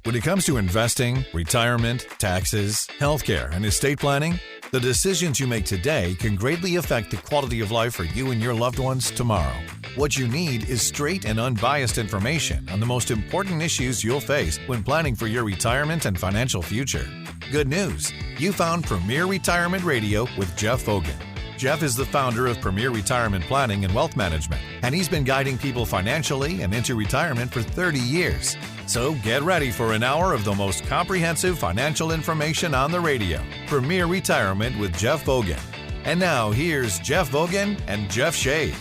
When it comes to investing, retirement, taxes, healthcare, and estate planning, the decisions you make today can greatly affect the quality of life for you and your loved ones tomorrow. What you need is straight and unbiased information on the most important issues you'll face when planning for your retirement and financial future. Good news, you found Premier Retirement Radio with Jeff Fogan. Jeff is the founder of Premier Retirement Planning and Wealth Management, and he's been guiding people financially and into retirement for 30 years. So get ready for an hour of the most comprehensive financial information on the radio. Premier Retirement with Jeff Fogan. And now here's Jeff Fogan and Jeff Shea.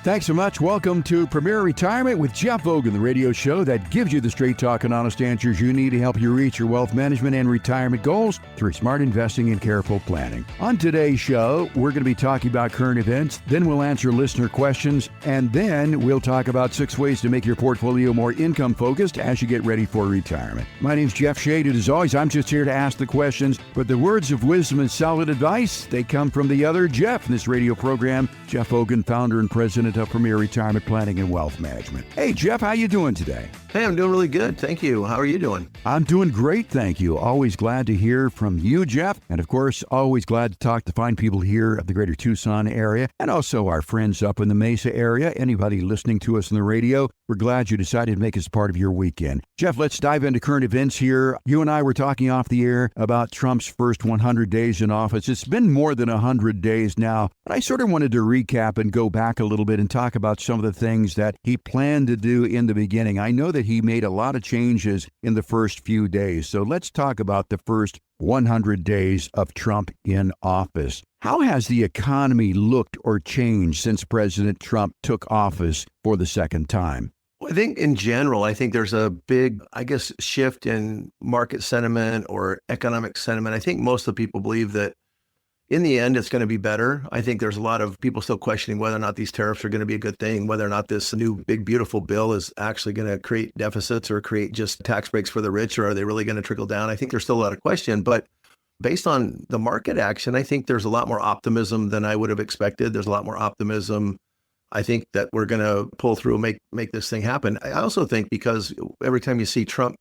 Thanks so much. Welcome to Premier Retirement with Jeff Fogan, the radio show that gives you the straight talk and honest answers you need to help you reach your wealth management and retirement goals through smart investing and careful planning. On today's show, we're going to be talking about current events, then we'll answer listener questions, and then we'll talk about 6 ways to make your portfolio more income focused as you get ready for retirement. My name's Jeff Shea, and as always, I'm just here to ask the questions, but the words of wisdom and solid advice, they come from the other Jeff in this radio program, Jeff Fogan, founder and president of Premier Retirement Planning and Wealth Management. Hey, Jeff, how you doing today? Hey, I'm doing really good. Thank you. How are you doing? I'm doing great, thank you. Always glad to hear from you, Jeff. And of course, always glad to talk to fine people here of the greater Tucson area and also our friends up in the Mesa area. Anybody listening to us on the radio, we're glad you decided to make us part of your weekend. Jeff, let's dive into current events here. You and I were talking off the air about Trump's first 100 days in office. It's been more than 100 days now, but I sort of wanted to recap and go back a little bit and talk about some of the things that he planned to do in the beginning. I know that he made a lot of changes in the first few days. So let's talk about the first 100 days of Trump in office. How has the economy looked or changed since President Trump took office for the second time? Well, I think in general, there's a big, shift in market sentiment or economic sentiment. I think most of the people believe that in the end, it's going to be better. I think there's a lot of people still questioning whether or not these tariffs are going to be a good thing, whether or not this new big, beautiful bill is actually going to create deficits or create just tax breaks for the rich, or are they really going to trickle down? I think there's still a lot of question, but based on the market action, I think there's a lot more optimism than I would have expected. There's a lot more optimism. I think that we're going to pull through and make this thing happen. I also think because every time you see Trump,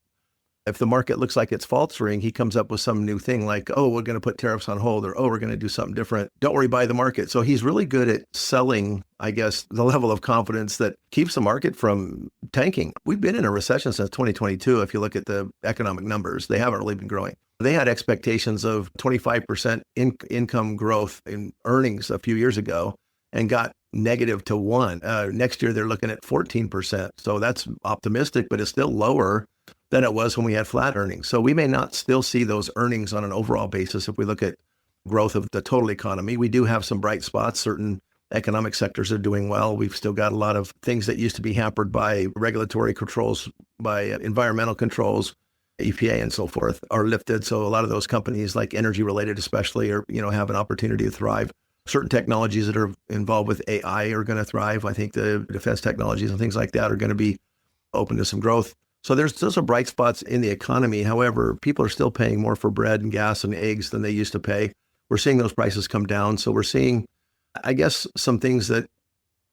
if the market looks like it's faltering, he comes up with some new thing like, oh, we're going to put tariffs on hold, or, oh, we're going to do something different. Don't worry, buy the market. So he's really good at selling, the level of confidence that keeps the market from tanking. We've been in a recession since 2022. If you look at the economic numbers, they haven't really been growing. They had expectations of 25% income growth in earnings a few years ago and got negative to 1. Next year, they're looking at 14%. So that's optimistic, but it's still lower than it was when we had flat earnings. So we may not still see those earnings on an overall basis if we look at growth of the total economy. We do have some bright spots. Certain economic sectors are doing well. We've still got a lot of things that used to be hampered by regulatory controls, by environmental controls, EPA and so forth, are lifted. So a lot of those companies, like energy related especially, are have an opportunity to thrive. Certain technologies that are involved with AI are going to thrive. I think the defense technologies and things like that are going to be open to some growth. So there's still some bright spots in the economy. However, people are still paying more for bread and gas and eggs than they used to pay. We're seeing those prices come down. So we're seeing, some things that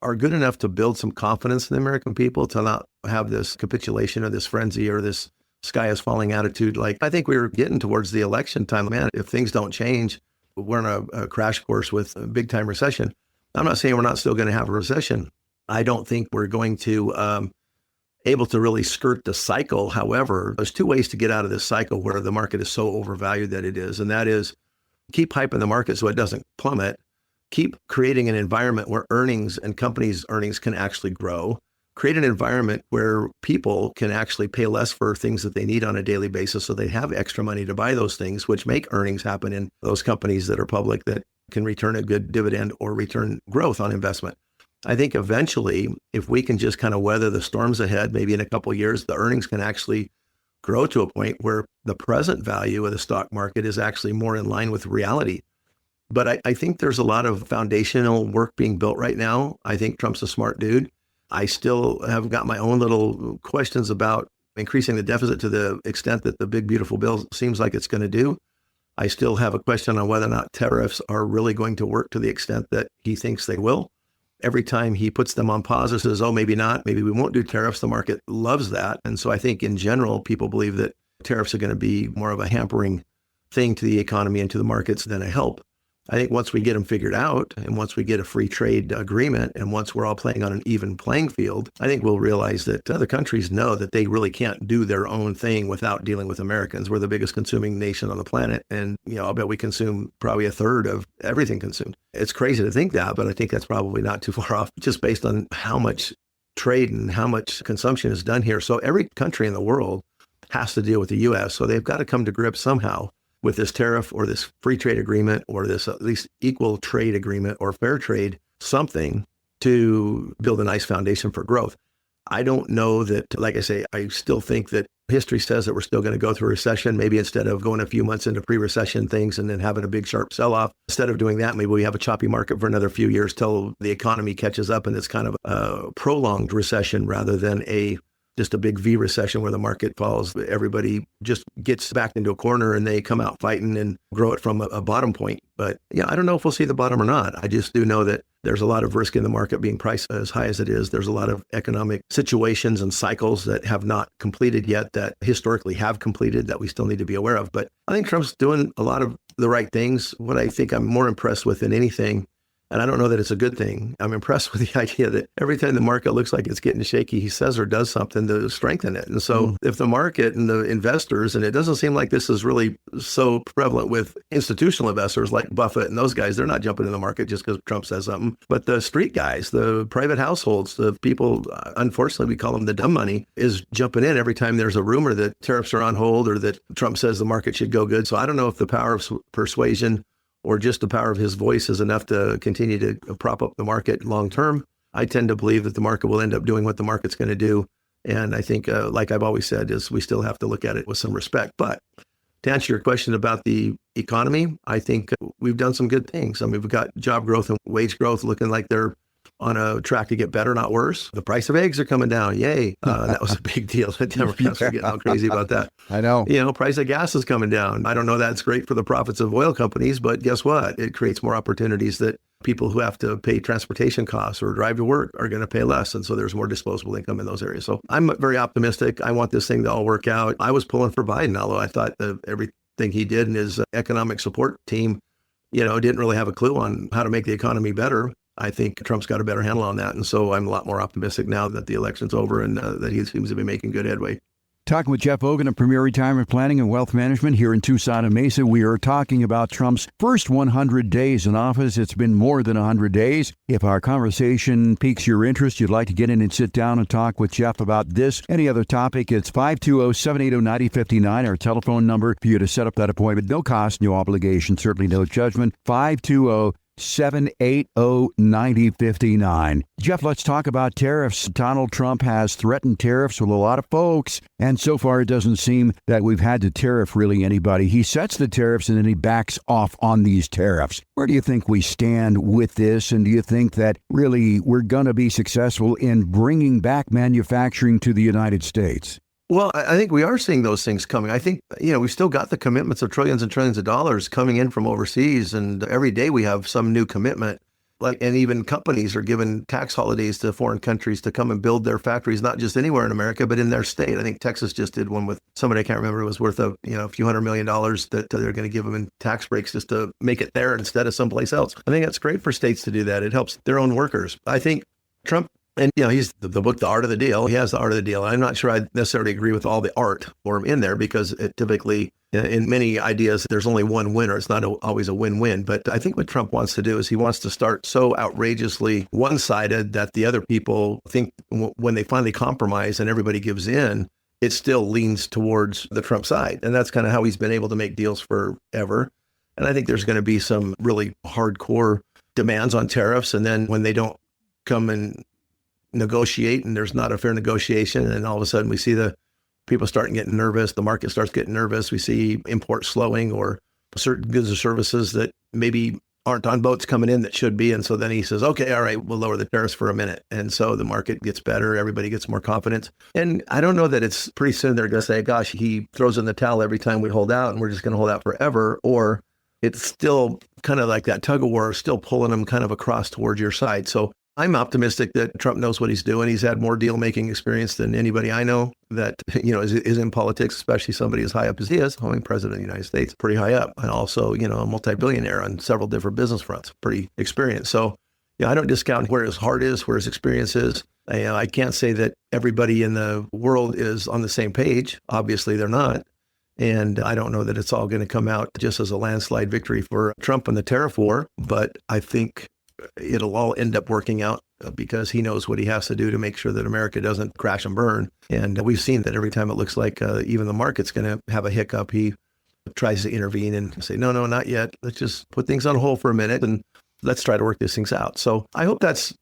are good enough to build some confidence in the American people to not have this capitulation or this frenzy or this sky is falling attitude. I think we're getting towards the election time. Man, if things don't change, we're in a crash course with a big time recession. I'm not saying we're not still going to have a recession. I don't think we're going to able to really skirt the cycle. However, there's 2 ways to get out of this cycle where the market is so overvalued that it is. And that is keep hyping the market so it doesn't plummet. Keep creating an environment where earnings and companies' earnings can actually grow. Create an environment where people can actually pay less for things that they need on a daily basis so they have extra money to buy those things, which make earnings happen in those companies that are public that can return a good dividend or return growth on investment. I think eventually, if we can just kind of weather the storms ahead, maybe in a couple of years, the earnings can actually grow to a point where the present value of the stock market is actually more in line with reality. But I think there's a lot of foundational work being built right now. I think Trump's a smart dude. I still have got my own little questions about increasing the deficit to the extent that the big, beautiful bill seems like it's going to do. I still have a question on whether or not tariffs are really going to work to the extent that he thinks they will. Every time he puts them on pause and says, oh, maybe not, maybe we won't do tariffs, the market loves that. And so I think in general, people believe that tariffs are going to be more of a hampering thing to the economy and to the markets than a help. I think once we get them figured out and once we get a free trade agreement and once we're all playing on an even playing field, I think we'll realize that other countries know that they really can't do their own thing without dealing with Americans. We're the biggest consuming nation on the planet. And, I'll bet we consume probably a third of everything consumed. It's crazy to think that, but I think that's probably not too far off just based on how much trade and how much consumption is done here. So every country in the world has to deal with the U.S. So they've got to come to grips somehow with this tariff or this free trade agreement or this at least equal trade agreement or fair trade, something to build a nice foundation for growth. I don't know that, like I say, I still think that history says that we're still going to go through a recession. Maybe instead of going a few months into pre-recession things and then having a big sharp sell-off, instead of doing that, maybe we have a choppy market for another few years till the economy catches up and it's kind of a prolonged recession rather than just a big V recession where the market falls. Everybody just gets backed into a corner and they come out fighting and grow it from a bottom point. But I don't know if we'll see the bottom or not. I just do know that there's a lot of risk in the market being priced as high as it is. There's a lot of economic situations and cycles that have not completed yet that historically have completed that we still need to be aware of. But I think Trump's doing a lot of the right things. What I think I'm more impressed with than anything, and I don't know that it's a good thing, I'm impressed with the idea that every time the market looks like it's getting shaky, he says or does something to strengthen it. And so if the market and the investors, and it doesn't seem like this is really so prevalent with institutional investors like Buffett and those guys, they're not jumping in the market just because Trump says something. But the street guys, the private households, the people, unfortunately, we call them the dumb money, is jumping in every time there's a rumor that tariffs are on hold or that Trump says the market should go good. So I don't know if the power of persuasion or just the power of his voice is enough to continue to prop up the market long term. I tend to believe that the market will end up doing what the market's going to do. And I think, like I've always said, is we still have to look at it with some respect. But to answer your question about the economy, I think we've done some good things. I mean, we've got job growth and wage growth looking like they're on a track to get better, not worse. The price of eggs are coming down. Yay. That was a big deal. The Democrats are getting all crazy about that. I know. Price of gas is coming down. I don't know that's great for the profits of oil companies, but guess what? It creates more opportunities that people who have to pay transportation costs or drive to work are going to pay less. And so there's more disposable income in those areas. So I'm very optimistic. I want this thing to all work out. I was pulling for Biden, although I thought that everything he did and his economic support team, didn't really have a clue on how to make the economy better. I think Trump's got a better handle on that. And so I'm a lot more optimistic now that the election's over and that he seems to be making good headway. Talking with Jeff Ogan of Premier Retirement Planning and Wealth Management here in Tucson and Mesa. We are talking about Trump's first 100 days in office. It's been more than 100 days. If our conversation piques your interest, you'd like to get in and sit down and talk with Jeff about this, any other topic, it's 520-780-9059, our telephone number for you to set up that appointment. No cost, no obligation, certainly no judgment. 520-780-9059. Jeff, let's talk about tariffs. Donald Trump has threatened tariffs with a lot of folks, and so far it doesn't seem that we've had to tariff really anybody. He sets the tariffs and then he backs off on these tariffs. Where do you think we stand with this, and do you think that really we're going to be successful in bringing back manufacturing to the United States? Well, I think we are seeing those things coming. I think, we've still got the commitments of trillions and trillions of dollars coming in from overseas. And every day we have some new commitment. And even companies are given tax holidays to foreign countries to come and build their factories, not just anywhere in America, but in their state. I think Texas just did one with somebody, I can't remember, it was worth a few $100 million that they're going to give them in tax breaks just to make it there instead of someplace else. I think that's great for states to do that. It helps their own workers. I think Trump, and he's the book, The Art of the Deal. He has the art of the deal. I'm not sure I necessarily agree with all the art for him in there because it typically, in many ideas, there's only one winner. It's not always a win-win. But I think what Trump wants to do is he wants to start so outrageously one-sided that the other people think when they finally compromise and everybody gives in, it still leans towards the Trump side. And that's kind of how he's been able to make deals forever. And I think there's going to be some really hardcore demands on tariffs. And then when they don't come and negotiate and there's not a fair negotiation, and all of a sudden we see the people starting getting nervous, the market starts getting nervous, we see imports slowing or certain goods or services that maybe aren't on boats coming in that should be. And so then he says, okay, all right, we'll lower the tariffs for a minute. And so the market gets better, everybody gets more confidence. And I don't know that it's pretty soon they're going to say, gosh, he throws in the towel every time we hold out and we're just going to hold out forever. Or it's still kind of like that tug of war, still pulling them kind of across towards your side. So I'm optimistic that Trump knows what he's doing. He's had more deal-making experience than anybody I know that, is in politics, especially somebody as high up as he is. I mean, president of the United States, pretty high up. And also, a multi-billionaire on several different business fronts, pretty experienced. So, I don't discount where his heart is, where his experience is. I can't say that everybody in the world is on the same page. Obviously, they're not. And I don't know that it's all going to come out just as a landslide victory for Trump and the tariff war, but I think it'll all end up working out because he knows what he has to do to make sure that America doesn't crash and burn. And we've seen that every time it looks like even the market's going to have a hiccup, he tries to intervene and say, no, not yet. Let's just put things on hold for a minute and let's try to work these things out. So I hope that's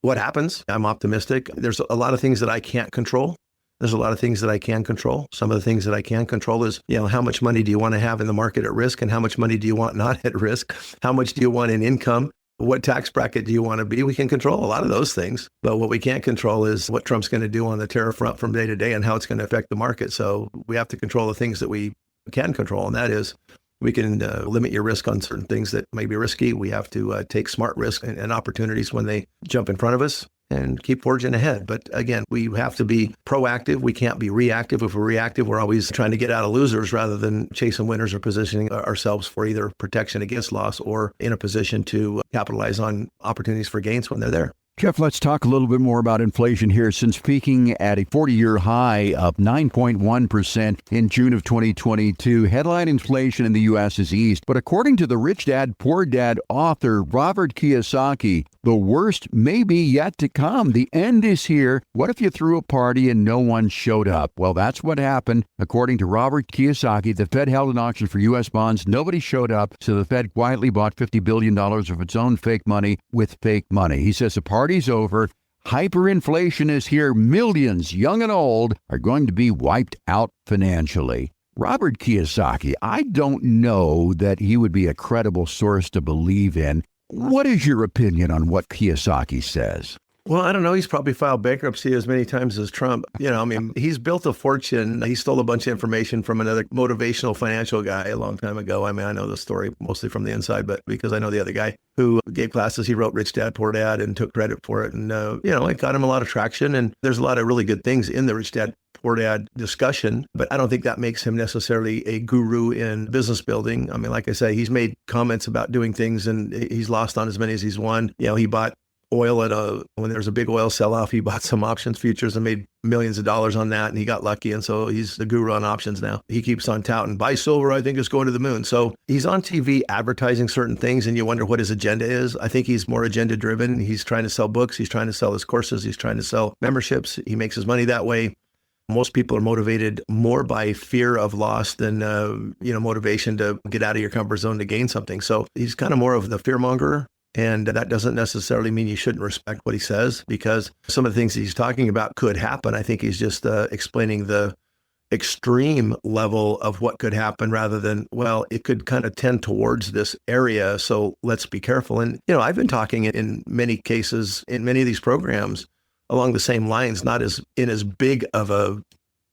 what happens. I'm optimistic. There's a lot of things that I can't control. There's a lot of things that I can control. Some of the things that I can control is, how much money do you want to have in the market at risk and how much money do you want not at risk? How much do you want in income? What tax bracket do you want to be? We can control a lot of those things. But what we can't control is what Trump's going to do on the tariff front from day to day and how it's going to affect the market. So we have to control the things that we can control. And that is we can limit your risk on certain things that may be risky. We have to take smart risks and opportunities when they jump in front of us and keep forging ahead. But again, we have to be proactive. We can't be reactive. If we're reactive, we're always trying to get out of losers rather than chasing winners or positioning ourselves for either protection against loss or in a position to capitalize on opportunities for gains when they're there. Jeff, let's talk a little bit more about inflation here. Since peaking at a 40-year high of 9.1% in June of 2022, headline inflation in the U.S. has eased. But according to the Rich Dad, Poor Dad author Robert Kiyosaki, the worst may be yet to come. The end is here. What if you threw a party and no one showed up? Well, that's what happened. According to Robert Kiyosaki, the Fed held an auction for U.S. bonds. Nobody showed up, so the Fed quietly bought $50 billion of its own fake money with fake money. He says the party's over. Hyperinflation is here. Millions, young and old, are going to be wiped out financially. Robert Kiyosaki, I don't know that he would be a credible source to believe in. What is your opinion on what Kiyosaki says? Well, I don't know. He's probably filed bankruptcy as many times as Trump. He's built a fortune. He stole a bunch of information from another motivational financial guy a long time ago. I know the story mostly from the inside, but because I know the other guy who gave classes, he wrote Rich Dad, Poor Dad and took credit for it. And, it got him a lot of traction. And there's a lot of really good things in the Rich Dad, Poor Dad discussion, but I don't think that makes him necessarily a guru in business building. Like I say, he's made comments about doing things and he's lost on as many as he's won. He bought oil when there was a big oil sell-off, he bought some options futures and made millions of dollars on that, and he got lucky, and so he's the guru on options now. He keeps on touting, buy silver, I think it's going to the moon. So he's on TV advertising certain things, and you wonder what his agenda is. I think he's more agenda-driven. He's trying to sell books. He's trying to sell his courses. He's trying to sell memberships. He makes his money that way. Most people are motivated more by fear of loss than, motivation to get out of your comfort zone to gain something. So he's kind of more of the fearmonger. And that doesn't necessarily mean you shouldn't respect what he says, because some of the things he's talking about could happen. I think he's just explaining the extreme level of what could happen rather than, well, it could kind of tend towards this area. So let's be careful. And, I've been talking in many cases, in many of these programs along the same lines, not as big of a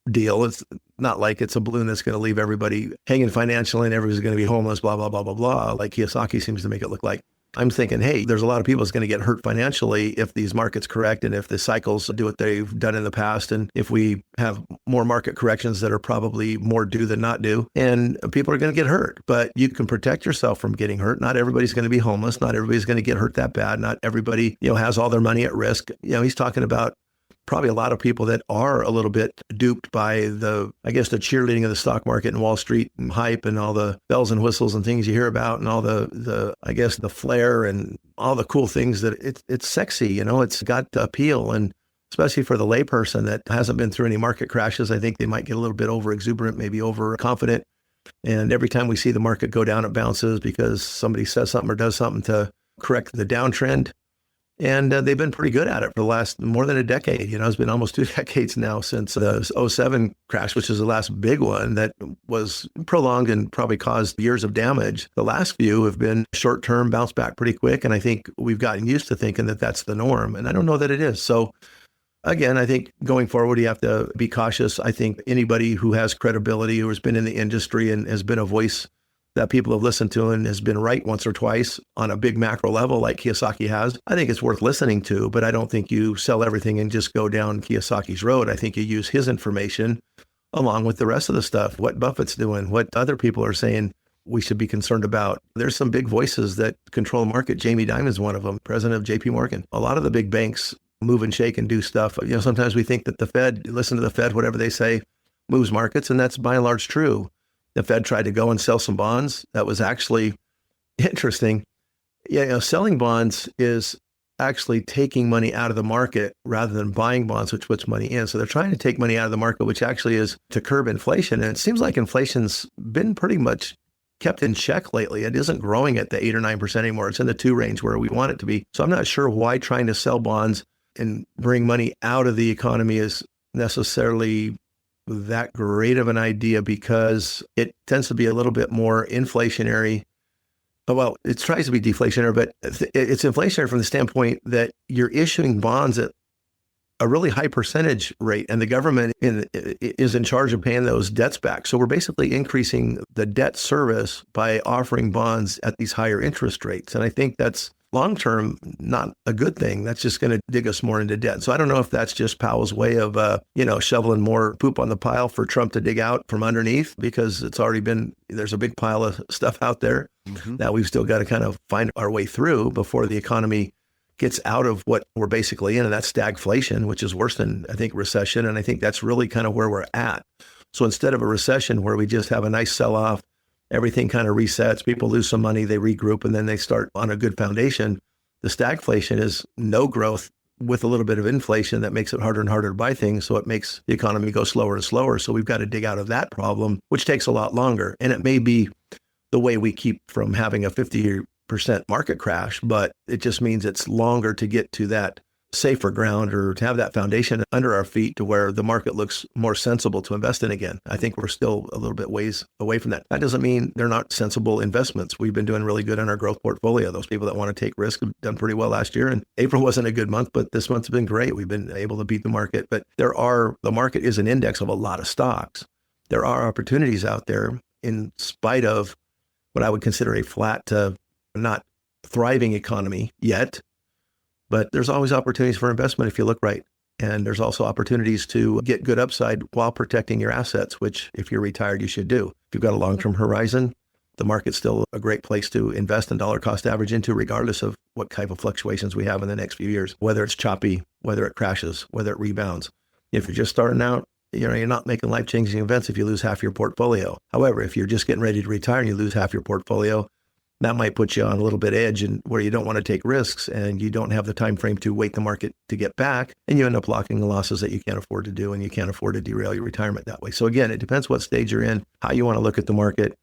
deal. It's not like it's a balloon that's going to leave everybody hanging financially and everybody's going to be homeless, blah, blah, blah, blah, blah, like Kiyosaki seems to make it look like. I'm thinking, hey, there's a lot of people that's going to get hurt financially if these markets correct and if the cycles do what they've done in the past. And if we have more market corrections that are probably more due than not due, and people are going to get hurt. But you can protect yourself from getting hurt. Not everybody's going to be homeless. Not everybody's going to get hurt that bad. Not everybody, has all their money at risk. He's talking about probably a lot of people that are a little bit duped by the cheerleading of the stock market and Wall Street and hype and all the bells and whistles and things you hear about and all the flair and all the cool things that it's sexy, it's got appeal. And especially for the layperson that hasn't been through any market crashes, I think they might get a little bit over exuberant, maybe overconfident. And every time we see the market go down, it bounces because somebody says something or does something to correct the downtrend. And they've been pretty good at it for the last more than a decade. It's been almost 2 decades now since the 2007 crash, which is the last big one that was prolonged and probably caused years of damage. The last few have been short-term, bounce back pretty quick. And I think we've gotten used to thinking that that's the norm. And I don't know that it is. So again, I think going forward, you have to be cautious. I think anybody who has credibility, who has been in the industry and has been a voice that people have listened to and has been right once or twice on a big macro level like Kiyosaki has, I think it's worth listening to, but I don't think you sell everything and just go down Kiyosaki's road. I think you use his information along with the rest of the stuff, what Buffett's doing, what other people are saying we should be concerned about. There's some big voices that control the market. Jamie Dimon's one of them, president of JP Morgan. A lot of the big banks move and shake and do stuff. Sometimes we think that the Fed, listen to the Fed, whatever they say, moves markets, and that's by and large true. The Fed tried to go and sell some bonds. That was actually interesting. Selling bonds is actually taking money out of the market rather than buying bonds, which puts money in. So they're trying to take money out of the market, which actually is to curb inflation. And it seems like inflation's been pretty much kept in check lately. It isn't growing at the 8 or 9% anymore. It's in the 2 range where we want it to be. So I'm not sure why trying to sell bonds and bring money out of the economy is necessarily that great of an idea, because it tends to be a little bit more inflationary. Well, it tries to be deflationary, but it's inflationary from the standpoint that you're issuing bonds at a really high percentage rate, and the government is in charge of paying those debts back. So we're basically increasing the debt service by offering bonds at these higher interest rates. And I think that's long-term not a good thing. That's just going to dig us more into debt. So I don't know if that's just Powell's way of, shoveling more poop on the pile for Trump to dig out from underneath, because it's already been, there's a big pile of stuff out there that we've still got to kind of find our way through before the economy gets out of what we're basically in, and that's stagflation, which is worse than, I think, recession. And I think that's really kind of where we're at. So instead of a recession where we just have a nice sell-off, everything kind of resets, people lose some money, they regroup, and then they start on a good foundation, the stagflation is no growth with a little bit of inflation that makes it harder and harder to buy things. So it makes the economy go slower and slower. So we've got to dig out of that problem, which takes a lot longer. And it may be the way we keep from having a 50% market crash, but it just means it's longer to get to that safer ground, or to have that foundation under our feet to where the market looks more sensible to invest in again. I think we're still a little bit ways away from that. That doesn't mean they're not sensible investments. We've been doing really good on our growth portfolio. Those people that want to take risk have done pretty well last year. And April wasn't a good month, but this month's been great. We've been able to beat the market. But the market is an index of a lot of stocks. There are opportunities out there in spite of what I would consider a flat to not thriving economy yet. But there's always opportunities for investment if you look right. And there's also opportunities to get good upside while protecting your assets, which if you're retired, you should do. If you've got a long-term horizon, the market's still a great place to invest and dollar cost average into, regardless of what type of fluctuations we have in the next few years, whether it's choppy, whether it crashes, whether it rebounds. If you're just starting out, you're not making life-changing events if you lose half your portfolio. However, if you're just getting ready to retire and you lose half your portfolio, that might put you on a little bit edge, and where you don't want to take risks and you don't have the time frame to wait the market to get back, and you end up locking the losses that you can't afford to do, and you can't afford to derail your retirement that way. So again, it depends what stage you're in, how you want to look at the market.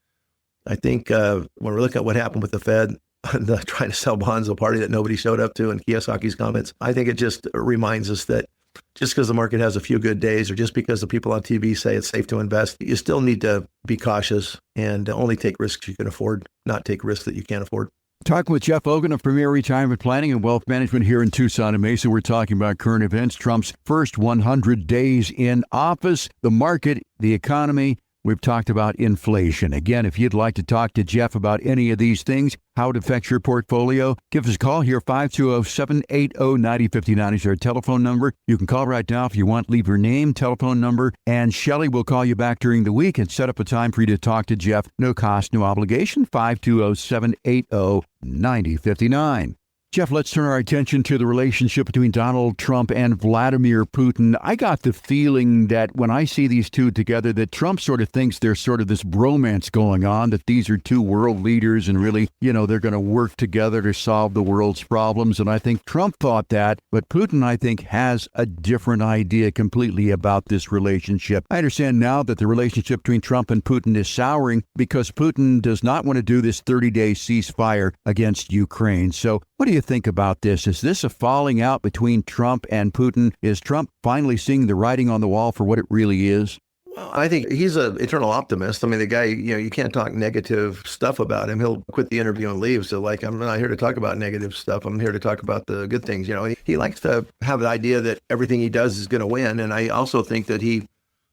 I think when we're looking at what happened with the Fed, trying to sell bonds, a party that nobody showed up to, and Kiyosaki's comments, I think it just reminds us that just because the market has a few good days, or just because the people on TV say it's safe to invest, you still need to be cautious and only take risks you can afford, not take risks that you can't afford. Talking with Jeff Ogden of Premier Retirement Planning and Wealth Management here in Tucson and Mesa. We're talking about current events, Trump's first 100 days in office, the market, the economy. We've talked about inflation. Again, if you'd like to talk to Jeff about any of these things, how it affects your portfolio, give us a call here. 520-780-9059 is our telephone number. You can call right now if you want. Leave your name, telephone number, and Shelley will call you back during the week and set up a time for you to talk to Jeff. No cost, no obligation. 520-780-9059. Jeff, let's turn our attention to the relationship between Donald Trump and Vladimir Putin. I got the feeling that when I see these two together, that Trump sort of thinks there's sort of this bromance going on, that these are two world leaders and really, they're going to work together to solve the world's problems. And I think Trump thought that, but Putin, I think, has a different idea completely about this relationship. I understand now that the relationship between Trump and Putin is souring because Putin does not want to do this 30-day ceasefire against Ukraine. So what do you think about this? Is this a falling out between Trump and Putin? Is Trump finally seeing the writing on the wall for what it really is? Well, I think he's an eternal optimist. I mean, the guy, you can't talk negative stuff about him. He'll quit the interview and leave. So I'm not here to talk about negative stuff. I'm here to talk about the good things. He likes to have the idea that everything he does is going to win. And I also think that he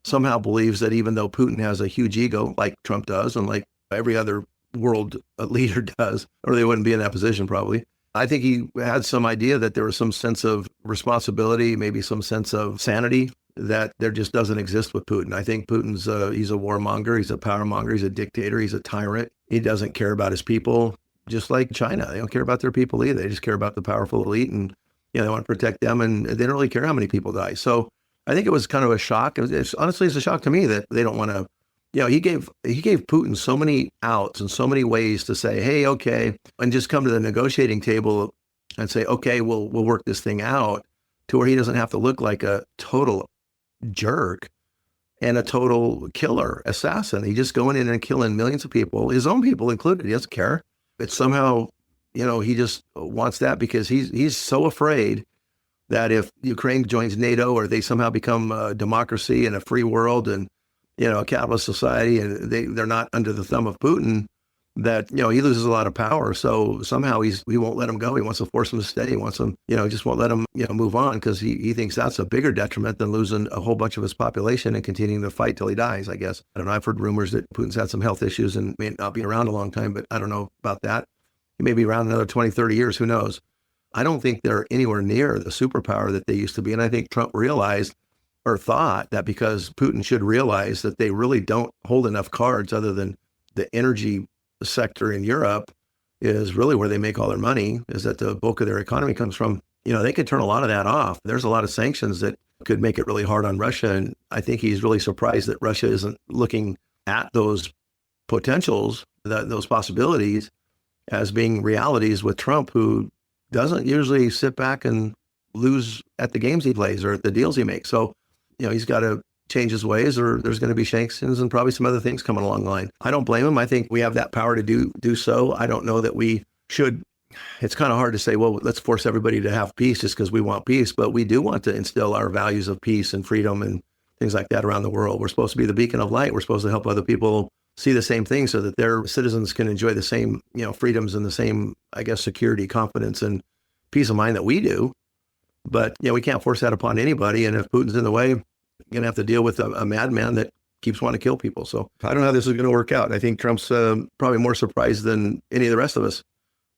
somehow believes that even though Putin has a huge ego, like Trump does, and like every other world leader does, or they wouldn't be in that position probably. I think he had some idea that there was some sense of responsibility, maybe some sense of sanity that there just doesn't exist with Putin. I think Putin's he's a warmonger, he's a powermonger, he's a dictator, he's a tyrant. He doesn't care about his people, just like China. They don't care about their people either. They just care about the powerful elite, and they want to protect them, and they don't really care how many people die. So I think it was kind of a shock. Honestly, it's a shock to me that they don't want to. He gave Putin so many outs and so many ways to say, hey, okay, and just come to the negotiating table and say, okay, we'll work this thing out, to where he doesn't have to look like a total jerk and a total killer, assassin. He's just going in and killing millions of people, his own people included. He doesn't care. It's somehow, he just wants that because he's so afraid that if Ukraine joins NATO or they somehow become a democracy and a free world and, a capitalist society, and they're not under the thumb of Putin, that, he loses a lot of power. So somehow he won't let him go. He wants to force him to stay. He wants him, just won't let him, move on, because he thinks that's a bigger detriment than losing a whole bunch of his population and continuing to fight till he dies, I guess. I don't know. I've heard rumors that Putin's had some health issues and may not be around a long time, but I don't know about that. He may be around another 20, 30 years. Who knows? I don't think they're anywhere near the superpower that they used to be. And I think Trump realized or thought that because Putin should realize that they really don't hold enough cards other than the energy sector in Europe is really where they make all their money, is that the bulk of their economy comes from. They could turn a lot of that off. There's a lot of sanctions that could make it really hard on Russia. And I think he's really surprised that Russia isn't looking at those potentials, those possibilities as being realities with Trump, who doesn't usually sit back and lose at the games he plays or at the deals he makes. So, he's got to change his ways, or there's going to be sanctions and probably some other things coming along the line. I don't blame him. I think we have that power to do so. I don't know that we should. It's kind of hard to say, well, let's force everybody to have peace just because we want peace, but we do want to instill our values of peace and freedom and things like that around the world. We're supposed to be the beacon of light. We're supposed to help other people see the same thing so that their citizens can enjoy the same, freedoms and the same, I guess, security, confidence, and peace of mind that we do. But, we can't force that upon anybody. And if Putin's in the way, you're going to have to deal with a madman that keeps wanting to kill people. So I don't know how this is going to work out. I think Trump's probably more surprised than any of the rest of us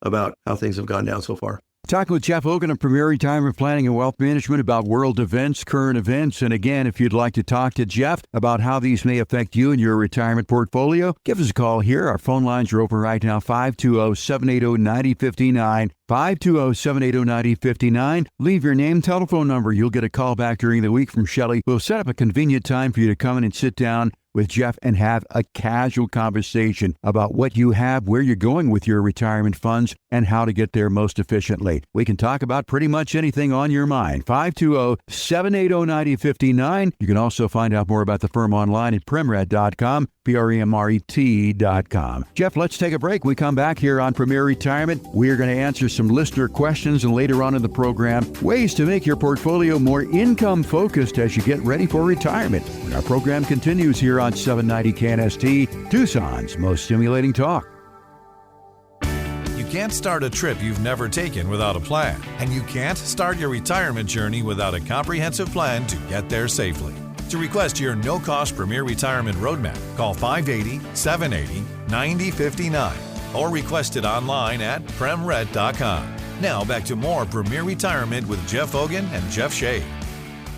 about how things have gone down so far. Talking with Jeff Hogan of Premier Retirement Planning and Wealth Management about world events, current events. And again, if you'd like to talk to Jeff about how these may affect you and your retirement portfolio, give us a call here. Our phone lines are open right now, 520-780-9059. 520-780-9059. Leave your name, telephone number. You'll get a call back during the week from Shelley. We'll set up a convenient time for you to come in and sit down with Jeff and have a casual conversation about what you have, where you're going with your retirement funds, and how to get there most efficiently. We can talk about pretty much anything on your mind. 520-780-9059. You can also find out more about the firm online at premret.com, PREMRET.com. Jeff, let's take a break. We come back here on Premier Retirement. We're going to answer some listener questions, and later on in the program, ways to make your portfolio more income focused as you get ready for retirement. Our program continues here on 790 KNST, Tucson's most stimulating talk. You can't start a trip you've never taken without a plan, and you can't start your retirement journey without a comprehensive plan to get there safely. To request your no-cost Premier Retirement Roadmap, call 580-780-9059 or request it online at premret.com. Now back to more Premier Retirement with Jeff Hogan and Jeff Shade.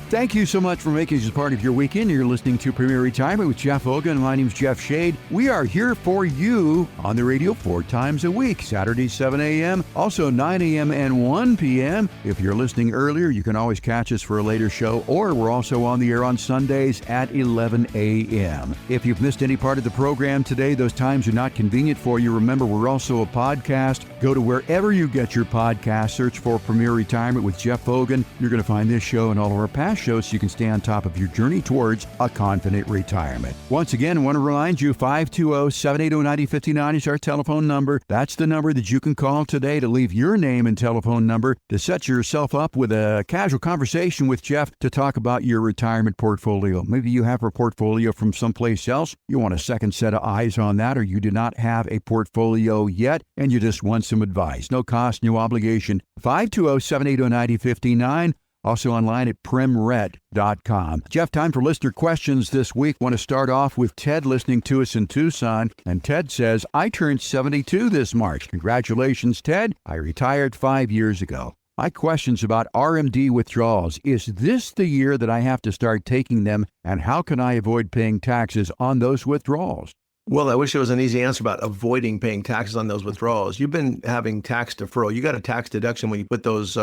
Thank you so much for making this part of your weekend. You're listening to Premier Retirement with Jeff Hogan. My name's Jeff Shade. We are here for you on the radio 4 times a week, Saturday 7 a.m., also 9 a.m. and 1 p.m. If you're listening earlier, you can always catch us for a later show, or we're also on the air on Sundays at 11 a.m. If you've missed any part of the program today, those times are not convenient for you. Remember, we're also a podcast. Go to wherever you get your podcast, search for Premier Retirement with Jeff Hogan. You're going to find this show and all of our past shows so you can stay on top of your journey towards a confident retirement. Once again, I want to remind you, 520-780-9059 is our telephone number. That's the number that you can call today to leave your name and telephone number to set yourself up with a casual conversation with Jeff to talk about your retirement portfolio. Maybe you have a portfolio from someplace else. You want a second set of eyes on that, or you do not have a portfolio yet and you just want some advice. No cost, no obligation. 520-780-9059. Also online at primret.com. Jeff, time for listener questions this week. Want to start off with Ted listening to us in Tucson. And Ted says, I turned 72 this March. Congratulations, Ted. I retired 5 years ago. My question's about RMD withdrawals. Is this the year that I have to start taking them? And how can I avoid paying taxes on those withdrawals? Well, I wish there was an easy answer about avoiding paying taxes on those withdrawals. You've been having tax deferral. You got a tax deduction when you put those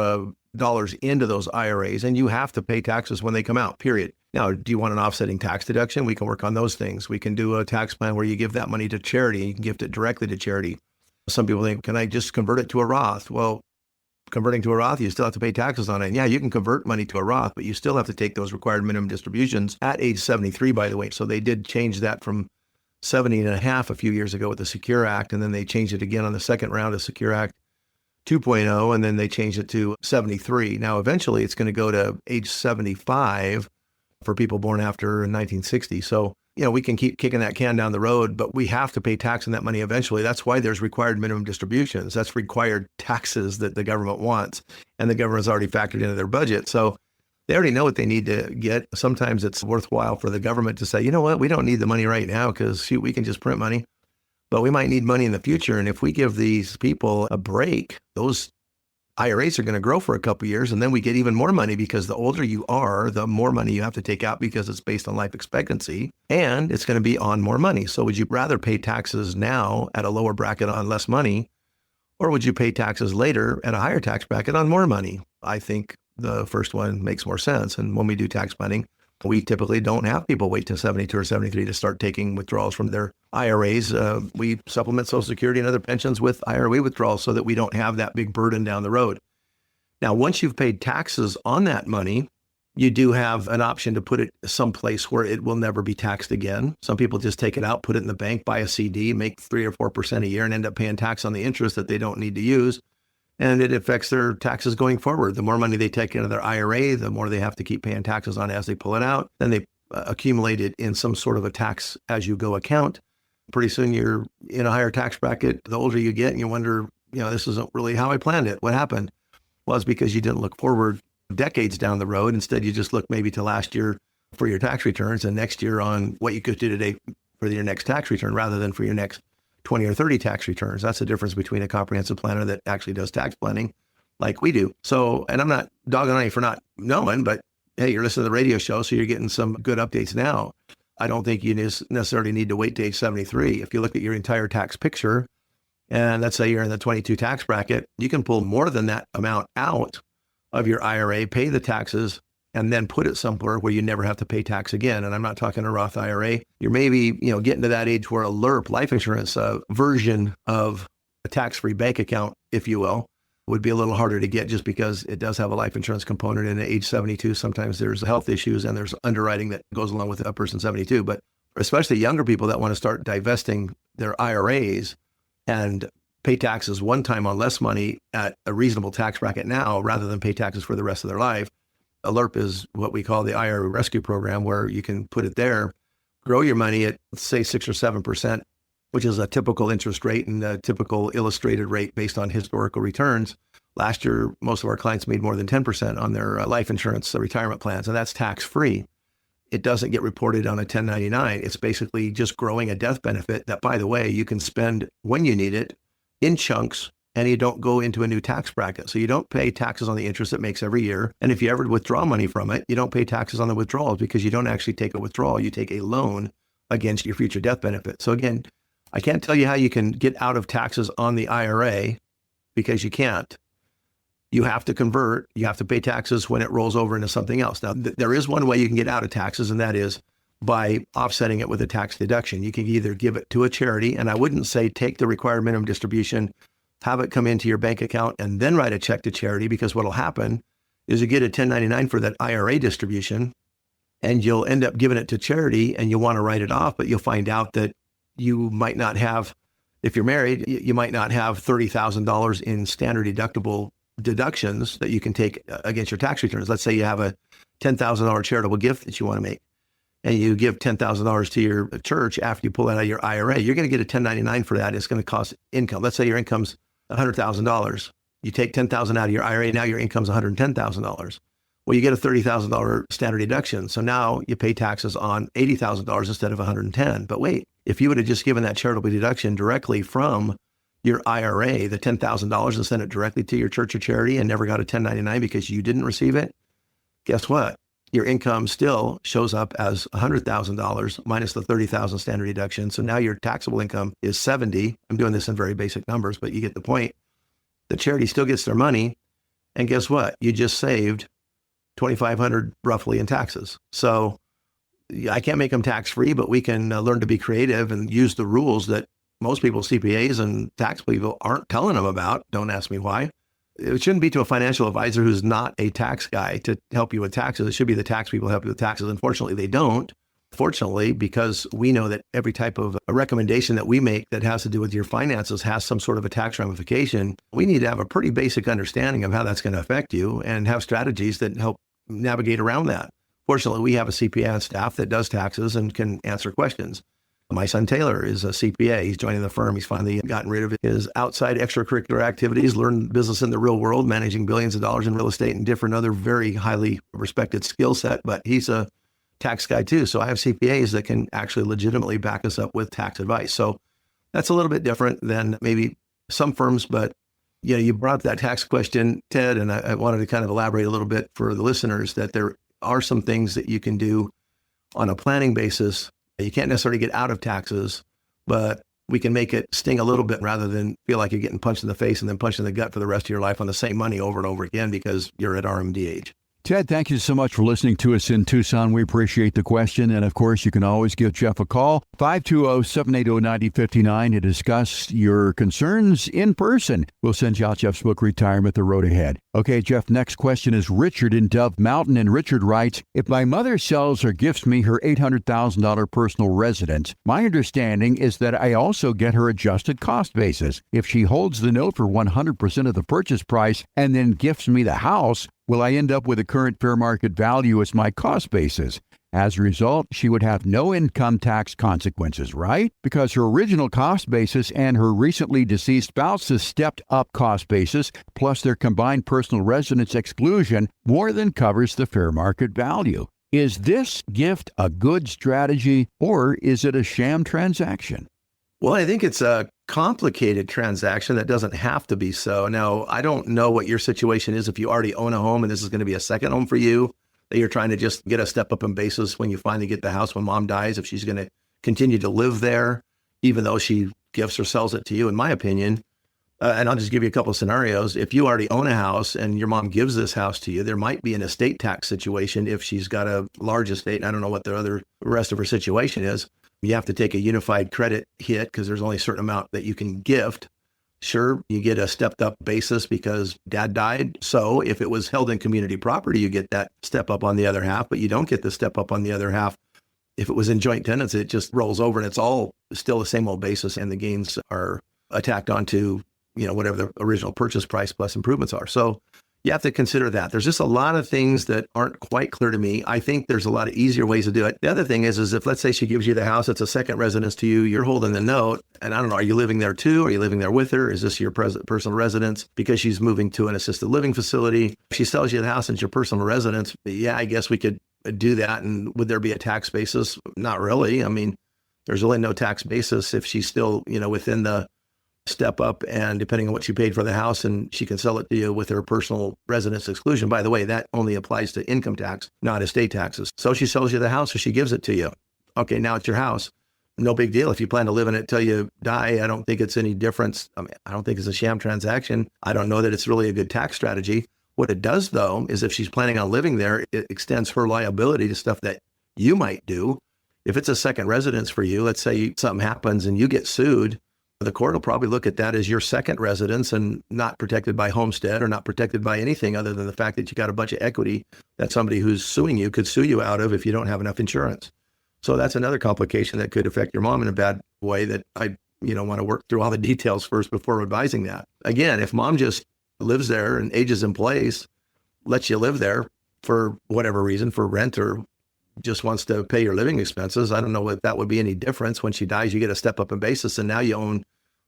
dollars into those IRAs, and you have to pay taxes when they come out, period. Now, do you want an offsetting tax deduction? We can work on those things. We can do a tax plan where you give that money to charity. You can gift it directly to charity. Some people think, can I just convert it to a Roth? Well, converting to a Roth, you still have to pay taxes on it. And yeah, you can convert money to a Roth, but you still have to take those required minimum distributions at age 73, by the way. So they did change that from 70 and a half a few years ago with the Secure Act, and then they changed it again on the second round of Secure Act 2.0, and then they changed it to 73. Now, eventually, it's going to go to age 75 for people born after 1960. So, we can keep kicking that can down the road, but we have to pay tax on that money eventually. That's why there's required minimum distributions. That's required taxes that the government wants, and the government's already factored into their budget. So they already know what they need to get. Sometimes it's worthwhile for the government to say, you know what, we don't need the money right now because we can just print money, but we might need money in the future. And if we give these people a break, those IRAs are going to grow for a couple of years, and then we get even more money because the older you are, the more money you have to take out because it's based on life expectancy, and it's going to be on more money. So would you rather pay taxes now at a lower bracket on less money, or would you pay taxes later at a higher tax bracket on more money? I think the first one makes more sense. And when we do tax planning, we typically don't have people wait till 72 or 73 to start taking withdrawals from their IRAs. We supplement Social Security and other pensions with IRA withdrawals so that we don't have that big burden down the road. Now, once you've paid taxes on that money, you do have an option to put it someplace where it will never be taxed again. Some people just take it out, put it in the bank, buy a CD, make 3 or 4% a year, and end up paying tax on the interest that they don't need to use. And it affects their taxes going forward. The more money they take into their IRA, the more they have to keep paying taxes on as they pull it out. Then they accumulate it in some sort of a tax as you go account. Pretty soon you're in a higher tax bracket. The older you get, and you wonder, this isn't really how I planned it. What happened? Well, it's because you didn't look forward decades down the road. Instead, you just look maybe to last year for your tax returns and next year on what you could do today for your next tax return rather than for your next 20 or 30 tax returns. That's the difference between a comprehensive planner that actually does tax planning like we do. So, and I'm not dogging on you for not knowing, but hey, you're listening to the radio show, so you're getting some good updates now. I don't think you necessarily need to wait to age 73. If you look at your entire tax picture, and let's say you're in the 22 tax bracket, you can pull more than that amount out of your IRA, pay the taxes, and then put it somewhere where you never have to pay tax again. And I'm not talking a Roth IRA. You're maybe, getting to that age where a LIRP, life insurance version of a tax-free bank account, if you will, would be a little harder to get just because it does have a life insurance component. And at age 72, sometimes there's health issues and there's underwriting that goes along with a person 72. But especially younger people that want to start divesting their IRAs and pay taxes one time on less money at a reasonable tax bracket now, rather than pay taxes for the rest of their life. A LIRP is what we call the IRA rescue program, where you can put it there, grow your money at, say, 6 or 7%, which is a typical interest rate and a typical illustrated rate based on historical returns. Last year, most of our clients made more than 10% on their life insurance retirement plans, and that's tax-free. It doesn't get reported on a 1099. It's basically just growing a death benefit that, by the way, you can spend when you need it in chunks, and you don't go into a new tax bracket. So you don't pay taxes on the interest it makes every year. And if you ever withdraw money from it, you don't pay taxes on the withdrawals because you don't actually take a withdrawal. You take a loan against your future death benefit. So again, I can't tell you how you can get out of taxes on the IRA because you can't. You have to convert. You have to pay taxes when it rolls over into something else. Now, there is one way you can get out of taxes, and that is by offsetting it with a tax deduction. You can either give it to a charity, and I wouldn't say take the required minimum distribution, have it come into your bank account, and then write a check to charity, because what'll happen is you get a 1099 for that IRA distribution, and you'll end up giving it to charity, and you'll want to write it off, but you'll find out that you might not have, if you're married, you might not have $30,000 in standard deductible deductions that you can take against your tax returns. Let's say you have a $10,000 charitable gift that you want to make, and you give $10,000 to your church after you pull it out of your IRA. You're going to get a 1099 for that. It's going to cost income. Let's say your income's $100,000. You take $10,000 out of your IRA. Now your income's $110,000. Well, you get a $30,000 standard deduction. So now you pay taxes on $80,000 instead of $110,000. But wait, if you would have just given that charitable deduction directly from your IRA, the $10,000, and sent it directly to your church or charity and never got a 1099 because you didn't receive it, guess what? Your income still shows up as $100,000 minus the $30,000 standard deduction. So now your taxable income is 70. I'm doing this in very basic numbers, but you get the point. The charity still gets their money. And guess what? You just saved $2,500 roughly in taxes. So I can't make them tax free, but we can learn to be creative and use the rules that most people, CPAs and tax people, aren't telling them about. Don't ask me why. It shouldn't be to a financial advisor who's not a tax guy to help you with taxes. It should be the tax people help you with taxes. Unfortunately, they don't. Fortunately, because we know that every type of a recommendation that we make that has to do with your finances has some sort of a tax ramification, we need to have a pretty basic understanding of how that's going to affect you and have strategies that help navigate around that. Fortunately, we have a CPA on staff that does taxes and can answer questions. My son Taylor is a CPA. He's joining the firm. He's finally gotten rid of his outside extracurricular activities, learned business in the real world, managing billions of dollars in real estate and different other very highly respected skill set. But he's a tax guy too. So I have CPAs that can actually legitimately back us up with tax advice. So that's a little bit different than maybe some firms. But you brought up that tax question, Ted, and I wanted to kind of elaborate a little bit for the listeners that there are some things that you can do on a planning basis. You can't necessarily get out of taxes, but we can make it sting a little bit rather than feel like you're getting punched in the face and then punched in the gut for the rest of your life on the same money over and over again because you're at RMD age. Ted, thank you so much for listening to us in Tucson. We appreciate the question. And of course, you can always give Jeff a call, 520-780-9059, to discuss your concerns in person. We'll send you out Jeff's book, Retirement: The Road Ahead. Okay, Jeff, next question is Richard in Dove Mountain. And Richard writes, if my mother sells or gifts me her $800,000 personal residence, my understanding is that I also get her adjusted cost basis. If she holds the note for 100% of the purchase price and then gifts me the house, will I end up with the current fair market value as my cost basis? As a result, she would have no income tax consequences, right? Because her original cost basis and her recently deceased spouse's stepped up cost basis, plus their combined personal residence exclusion, more than covers the fair market value. Is this gift a good strategy, or is it a sham transaction? Well, I think it's a complicated transaction that doesn't have to be so. Now, I don't know what your situation is if you already own a home and this is going to be a second home for you, that you're trying to just get a step up in basis when you finally get the house when mom dies, if she's going to continue to live there, even though she gifts or sells it to you, in my opinion. And I'll just give you a couple of scenarios. If you already own a house and your mom gives this house to you, there might be an estate tax situation if she's got a large estate. And I don't know what the rest of her situation is. You have to take a unified credit hit because there's only a certain amount that you can gift. Sure, you get a stepped up basis because dad died. So if it was held in community property, you get that step up on the other half, but you don't get the step up on the other half. If it was in joint tenants, it just rolls over and it's all still the same old basis and the gains are attacked onto, whatever the original purchase price plus improvements are. So you have to consider that. There's just a lot of things that aren't quite clear to me. I think there's a lot of easier ways to do it. The other thing is if let's say she gives you the house, it's a second residence to you, you're holding the note, and I don't know, are you living there too? Are you living there with her? Is this your personal residence because she's moving to an assisted living facility? If she sells you the house and it's your personal residence, yeah, I guess we could do that. And would there be a tax basis? Not really. I mean, there's really no tax basis if she's still, within the step up and depending on what she paid for the house, and she can sell it to you with her personal residence exclusion. By the way, that only applies to income tax, not estate taxes. So she sells you the house or she gives it to you. Okay, now it's your house. No big deal. If you plan to live in it till you die, I don't think it's any difference. I mean, I don't think it's a sham transaction. I don't know that it's really a good tax strategy. What it does though, is if she's planning on living there, it extends her liability to stuff that you might do. If it's a second residence for you, let's say something happens and you get sued, the court will probably look at that as your second residence and not protected by homestead or not protected by anything other than the fact that you got a bunch of equity that somebody who's suing you could sue you out of if you don't have enough insurance. So that's another complication that could affect your mom in a bad way that I, want to work through all the details first before advising that. Again, if mom just lives there and ages in place, lets you live there for whatever reason, for rent or just wants to pay your living expenses, I don't know if that would be any difference. When she dies, you get a step up in basis and now you own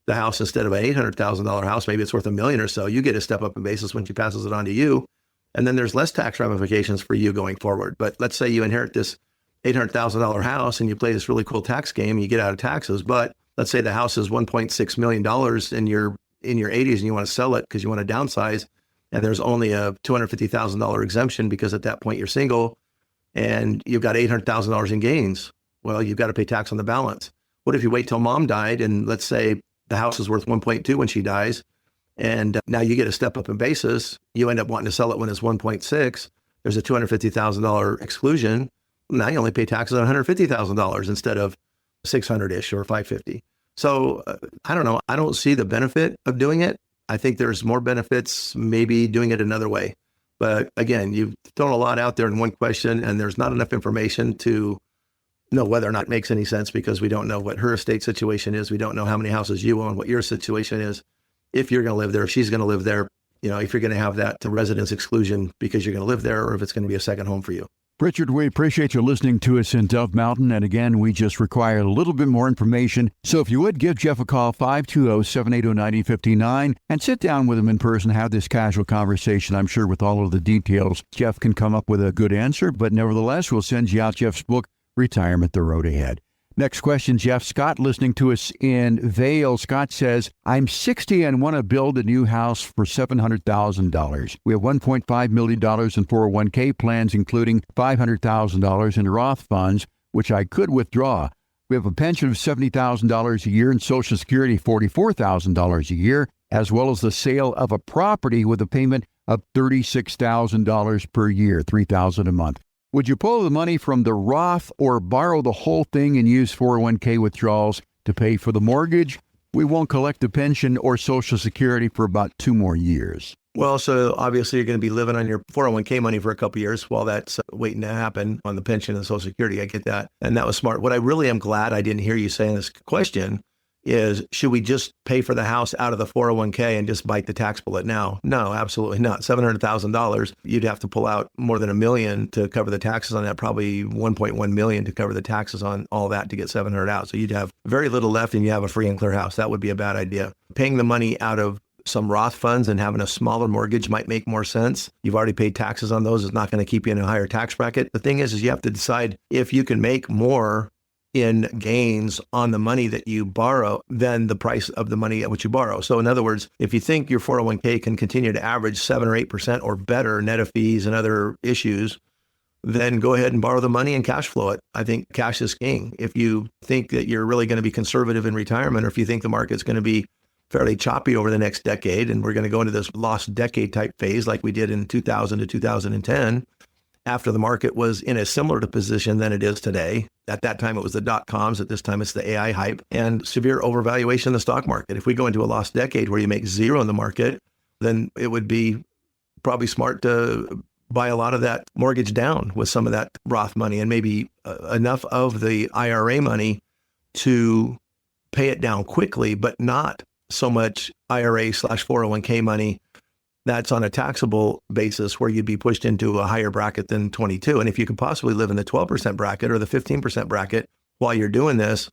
the house instead of an $800,000 house, maybe it's worth $1 million or so. You get a step up in basis when she passes it on to you. And then there's less tax ramifications for you going forward. But let's say you inherit this $800,000 house and you play this really cool tax game and you get out of taxes. But let's say the house is $1.6 million and you're in your 80s and you want to sell it because you want to downsize. And there's only a $250,000 exemption because at that point you're single and you've got $800,000 in gains. Well, you've got to pay tax on the balance. What if you wait till mom died and let's say the house is worth 1.2 when she dies, and now you get a step up in basis, you end up wanting to sell it when it's 1.6, there's a $250,000 exclusion. Now you only pay taxes on $150,000 instead of 600-ish or 550. So I don't know. I don't see the benefit of doing it. I think there's more benefits maybe doing it another way. But again, you've thrown a lot out there in one question and there's not enough information to know whether or not it makes any sense because we don't know what her estate situation is. We don't know how many houses you own, what your situation is, if you're going to live there, if she's going to live there, if you're going to have that residence exclusion because you're going to live there or if it's going to be a second home for you. Richard, we appreciate you listening to us in Dove Mountain. And again, we just require a little bit more information. So if you would, give Jeff a call, 520-780-9059, and sit down with him in person, have this casual conversation. I'm sure with all of the details, Jeff can come up with a good answer. But nevertheless, we'll send you out Jeff's book, Retirement: The Road Ahead. Next question, Jeff. Scott, listening to us in Vail. Scott says, I'm 60 and want to build a new house for $700,000. We have $1.5 million in 401k plans, including $500,000 in Roth funds, which I could withdraw. We have a pension of $70,000 a year and Social Security $44,000 a year, as well as the sale of a property with a payment of $36,000 per year, $3,000 a month. Would you pull the money from the Roth or borrow the whole thing and use 401k withdrawals to pay for the mortgage? We won't collect the pension or Social Security for about 2 more years. Well, so obviously you're going to be living on your 401k money for a couple of years while that's waiting to happen on the pension and Social Security. I get that. And that was smart. What I really am glad I didn't hear you say in this question is, should we just pay for the house out of the 401k and just bite the tax bullet now? No, absolutely not. $700,000, you'd have to pull out more than $1 million to cover the taxes on that, probably $1.1 million to cover the taxes on all that to get $700,000 out. So you'd have very little left and you have a free and clear house. That would be a bad idea. Paying the money out of some Roth funds and having a smaller mortgage might make more sense. You've already paid taxes on those. It's not going to keep you in a higher tax bracket. The thing is you have to decide if you can make more in gains on the money that you borrow than the price of the money at which you borrow. So in other words, if you think your 401k can continue to average 7 or 8% or better net of fees and other issues, then go ahead and borrow the money and cash flow it. I think cash is king. If you think that you're really going to be conservative in retirement, or if you think the market's going to be fairly choppy over the next decade, and we're going to go into this lost decade type phase like we did in 2000 to 2010, after the market was in a similar position than it is today. At that time, it was the dot-coms. At this time, it's the AI hype and severe overvaluation in the stock market. If we go into a lost decade where you make zero in the market, then it would be probably smart to buy a lot of that mortgage down with some of that Roth money and maybe enough of the IRA money to pay it down quickly, but not so much IRA/401k money that's on a taxable basis where you'd be pushed into a higher bracket than 22. And if you could possibly live in the 12% bracket or the 15% bracket while you're doing this,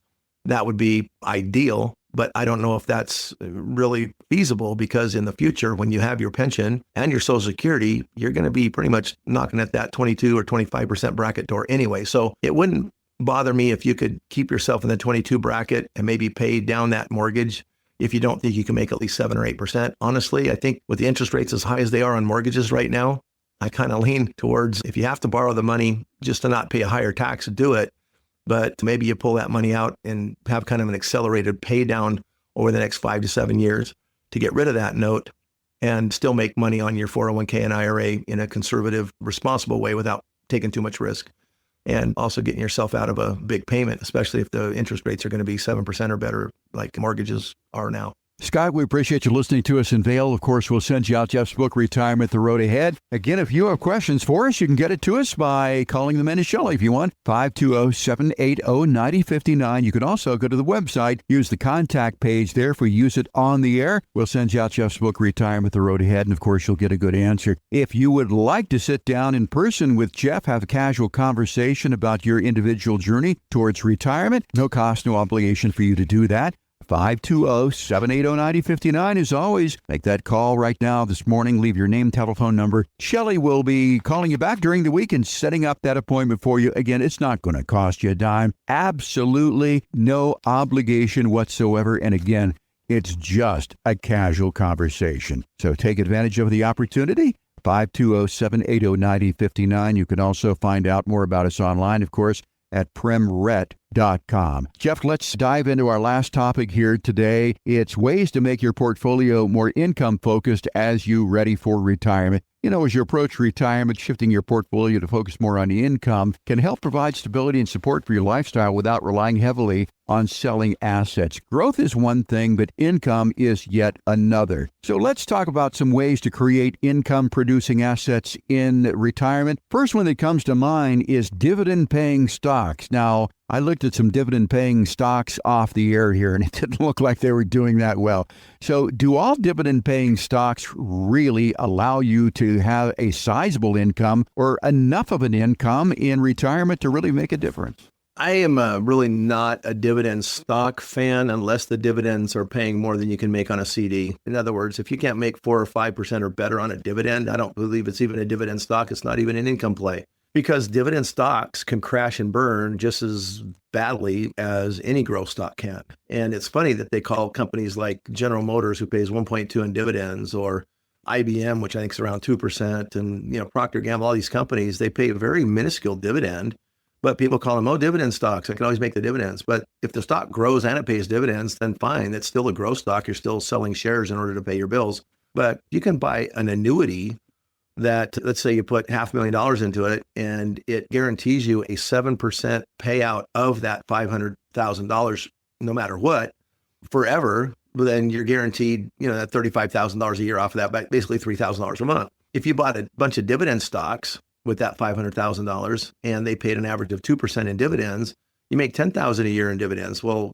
that would be ideal. But I don't know if that's really feasible because in the future, when you have your pension and your Social Security, you're going to be pretty much knocking at that 22 or 25% bracket door anyway. So it wouldn't bother me if you could keep yourself in the 22 bracket and maybe pay down that mortgage if you don't think you can make at least 7 or 8%. Honestly, I think with the interest rates as high as they are on mortgages right now, I kind of lean towards if you have to borrow the money just to not pay a higher tax, do it. But maybe you pull that money out and have kind of an accelerated pay down over the next 5 to 7 years to get rid of that note and still make money on your 401k and IRA in a conservative, responsible way without taking too much risk. And also getting yourself out of a big payment, especially if the interest rates are going to be 7% or better, like mortgages are now. Scott, we appreciate you listening to us in Vail. Of course, we'll send you out Jeff's book, Retirement: The Road Ahead. Again, if you have questions for us, you can get it to us by calling the Mendes Show if you want, 520-780-9059. You can also go to the website, use the contact page there if we use it on the air. We'll send you out Jeff's book, Retirement: The Road Ahead, and of course, you'll get a good answer. If you would like to sit down in person with Jeff, have a casual conversation about your individual journey towards retirement, no cost, no obligation for you to do that. 520-780-9059. As always, make that call right now this morning. Leave your name, telephone number. Shelley will be calling you back during the week and setting up that appointment for you. Again, it's not going to cost you a dime. Absolutely no obligation whatsoever. And again, it's just a casual conversation. So take advantage of the opportunity. 520-780-9059. You can also find out more about us online, of course, at premret.com. Jeff, let's dive into our last topic here today. It's ways to make your portfolio more income-focused as you ready for retirement. You know, as you approach retirement, shifting your portfolio to focus more on the income can help provide stability and support for your lifestyle without relying heavily on selling assets. Growth is one thing, but income is yet another. So let's talk about some ways to create income-producing assets in retirement. First one that comes to mind is dividend-paying stocks. Now, I looked at some dividend-paying stocks off the air here, and it didn't look like they were doing that well. So do all dividend-paying stocks really allow you to have a sizable income or enough of an income in retirement to really make a difference? I am really not a dividend stock fan unless the dividends are paying more than you can make on a CD. In other words, if you can't make 4 or 5% or better on a dividend, I don't believe it's even a dividend stock. It's not even an income play, because dividend stocks can crash and burn just as badly as any growth stock can. And it's funny that they call companies like General Motors, who pays 1.2 in dividends, or IBM, which I think is around 2%, and Procter & Gamble, all these companies, they pay a very minuscule dividend. But people call them, dividend stocks. I can always make the dividends. But if the stock grows and it pays dividends, then fine. It's still a growth stock. You're still selling shares in order to pay your bills. But you can buy an annuity that, let's say you put $500,000 into it, and it guarantees you a 7% payout of that $500,000, no matter what, forever. Then you're guaranteed, that $35,000 a year off of that, basically $3,000 a month. If you bought a bunch of dividend stocks with that $500,000 and they paid an average of 2% in dividends, you make $10,000 a year in dividends. Well,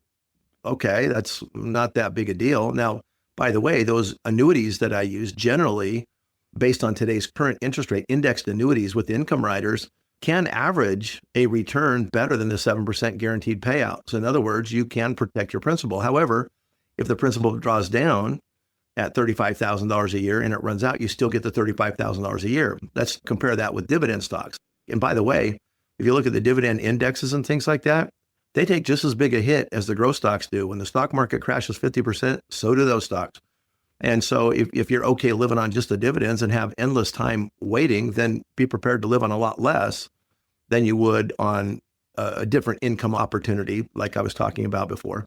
okay, that's not that big a deal. Now, by the way, those annuities that I use generally, based on today's current interest rate, indexed annuities with income riders, can average a return better than the 7% guaranteed payout. So in other words, you can protect your principal. However, if the principal draws down at $35,000 a year and it runs out, you still get the $35,000 a year. Let's compare that with dividend stocks. And by the way, if you look at the dividend indexes and things like that, they take just as big a hit as the growth stocks do. When the stock market crashes 50%, so do those stocks. And so if you're okay living on just the dividends and have endless time waiting, then be prepared to live on a lot less than you would on a different income opportunity, like I was talking about before.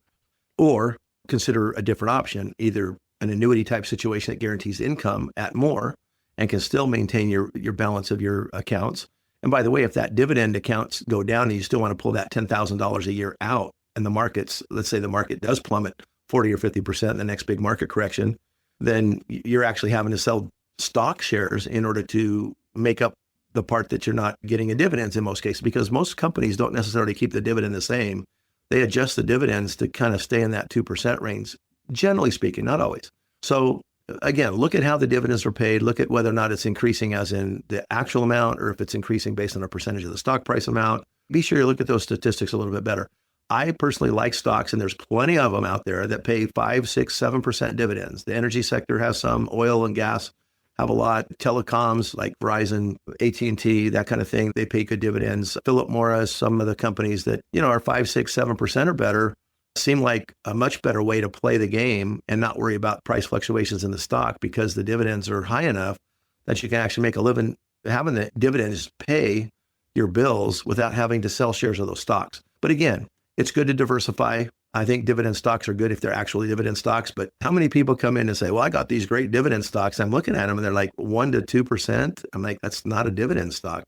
Or consider a different option, either an annuity type situation that guarantees income at more and can still maintain your balance of your accounts. And by the way, if that dividend accounts go down and you still want to pull that $10,000 a year out, and the markets, let's say the market does plummet 40 or 50% in the next big market correction, then you're actually having to sell stock shares in order to make up the part that you're not getting in dividends in most cases, because most companies don't necessarily keep the dividend the same. They adjust the dividends to kind of stay in that 2% range, generally speaking, not always. So again, look at how the dividends are paid. Look at whether or not it's increasing as in the actual amount, or if it's increasing based on a percentage of the stock price amount. Be sure you look at those statistics a little bit better. I personally like stocks, and there's plenty of them out there that pay 5, 6, 7% dividends. The energy sector has some, oil and gas have a lot, telecoms like Verizon, AT&T, that kind of thing. They pay good dividends. Philip Morris, some of the companies that, are 5, 6, 7% or better seem like a much better way to play the game and not worry about price fluctuations in the stock, because the dividends are high enough that you can actually make a living having the dividends pay your bills without having to sell shares of those stocks. But again, it's good to diversify. I think dividend stocks are good if they're actually dividend stocks. But how many people come in and say, well, I got these great dividend stocks. I'm looking at them and they're like 1 to 2%. I'm like, that's not a dividend stock.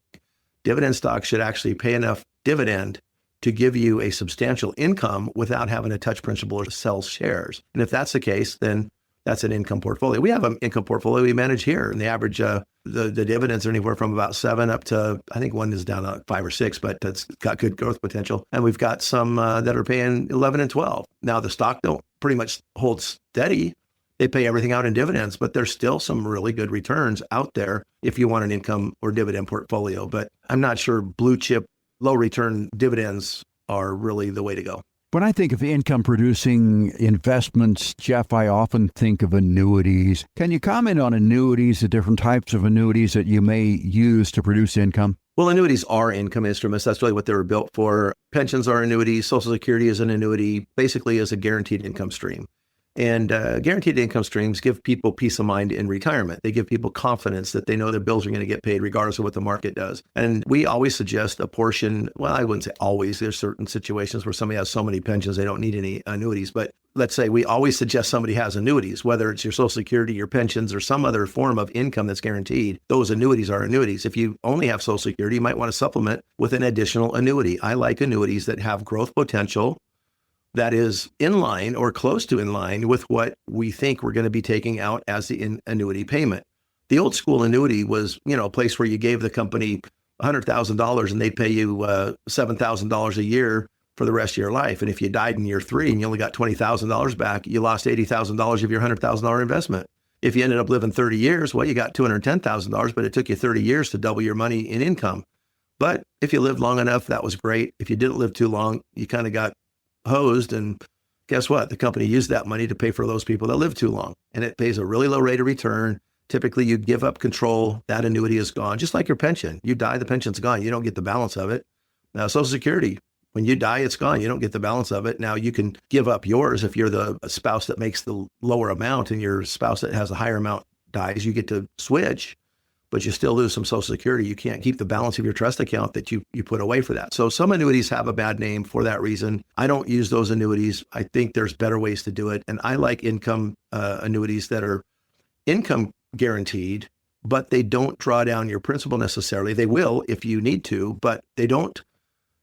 Dividend stocks should actually pay enough dividend to give you a substantial income without having to touch principal or sell shares. And if that's the case, then that's an income portfolio. We have an income portfolio we manage here, and the average, the dividends are anywhere from about 7 up to, I think one is down at 5 or 6, but that's got good growth potential. And we've got some that are paying 11 and 12. Now the stock don't pretty much hold steady. They pay everything out in dividends, but there's still some really good returns out there if you want an income or dividend portfolio. But I'm not sure blue chip, low return dividends are really the way to go. When I think of income-producing investments, Jeff, I often think of annuities. Can you comment on annuities, the different types of annuities that you may use to produce income? Well, annuities are income instruments. That's really what they were built for. Pensions are annuities. Social Security is an annuity, basically is a guaranteed income stream. And guaranteed income streams give people peace of mind in retirement. They give people confidence that they know their bills are going to get paid regardless of what the market does. And we always suggest a portion, well, I wouldn't say always. There's certain situations where somebody has so many pensions, they don't need any annuities. But let's say we always suggest somebody has annuities, whether it's your Social Security, your pensions, or some other form of income that's guaranteed. Those annuities are annuities. If you only have Social Security, you might want to supplement with an additional annuity. I like annuities that have growth potential that is in line or close to in line with what we think we're going to be taking out as the annuity payment. The old school annuity was, a place where you gave the company $100,000 and they'd pay you $7,000 a year for the rest of your life. And if you died in year 3 and you only got $20,000 back, you lost $80,000 of your $100,000 investment. If you ended up living 30 years, well, you got $210,000, but it took you 30 years to double your money in income. But if you lived long enough, that was great. If you didn't live too long, you kind of got hosed, and guess what? The company used that money to pay for those people that live too long, and it pays a really low rate of return. Typically, you give up control, that annuity is gone, just like your pension. You die, the pension's gone. You don't get the balance of it. Now, Social Security, when you die, it's gone. You don't get the balance of it. Now, you can give up yours if you're the spouse that makes the lower amount and your spouse that has a higher amount dies. You get to switch, but you still lose some Social Security. You can't keep the balance of your trust account that you put away for that. So some annuities have a bad name for that reason. I don't use those annuities. I think there's better ways to do it. And I like income annuities that are income guaranteed, but they don't draw down your principal necessarily. They will if you need to, but they don't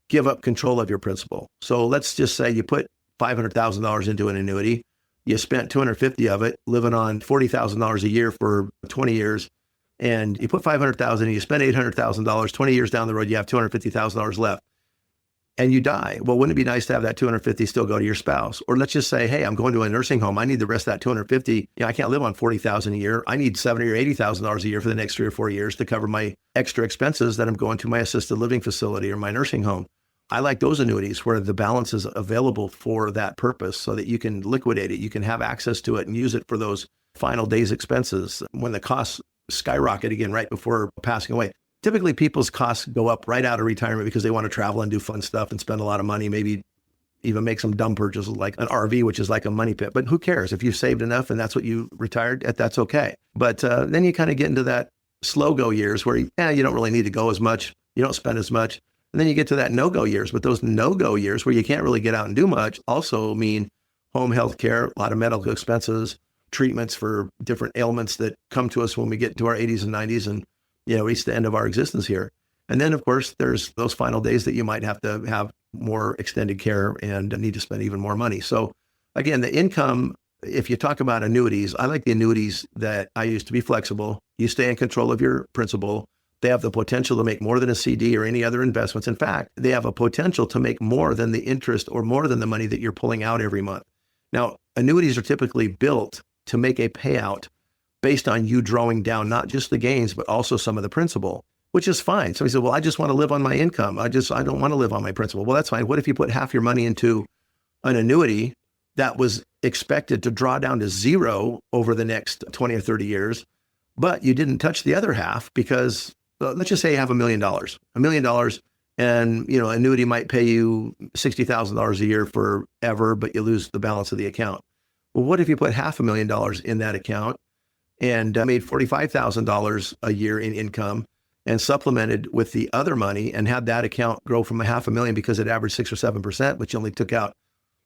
give up control of your principal. So let's just say you put $500,000 into an annuity. You spent $250,000 of it living on $40,000 a year for 20 years. And you put $500,000 and you spend $800,000, 20 years down the road, you have $250,000 left and you die. Well, wouldn't it be nice to have that $250,000 still go to your spouse? Or let's just say, hey, I'm going to a nursing home. I need the rest of that $250,000. I can't live on $40,000 a year. I need $70,000 or $80,000 a year for the next 3 or 4 years to cover my extra expenses that I'm going to my assisted living facility or my nursing home. I like those annuities where the balance is available for that purpose so that you can liquidate it. You can have access to it and use it for those final day's expenses when the costs skyrocket again right before passing away. Typically, people's costs go up right out of retirement because they want to travel and do fun stuff and spend a lot of money, maybe even make some dumb purchases like an RV, which is like a money pit. But who cares? If you've saved enough and that's what you retired at, that's okay. But then you kind of get into that slow go years where you don't really need to go as much. You don't spend as much. And then you get to that no-go years. But those no-go years where you can't really get out and do much also mean home health care, a lot of medical expenses, treatments for different ailments that come to us when we get to our 80s and 90s and, reach the end of our existence here. And then, of course, there's those final days that you might have to have more extended care and need to spend even more money. So again, the income, if you talk about annuities, I like the annuities that I use to be flexible. You stay in control of your principal. They have the potential to make more than a CD or any other investments. In fact, they have a potential to make more than the interest or more than the money that you're pulling out every month. Now, annuities are typically built to make a payout based on you drawing down not just the gains, but also some of the principal, which is fine. So he said, well, I just want to live on my income. I don't want to live on my principal. Well, that's fine. What if you put half your money into an annuity that was expected to draw down to zero over the next 20 or 30 years, but you didn't touch the other half because let's just say you have $1 million, and, annuity might pay you $60,000 a year forever, but you lose the balance of the account. Well, what if you put $500,000 in that account and made $45,000 a year in income and supplemented with the other money and had that account grow from $500,000 because it averaged 6 or 7%, but you only took out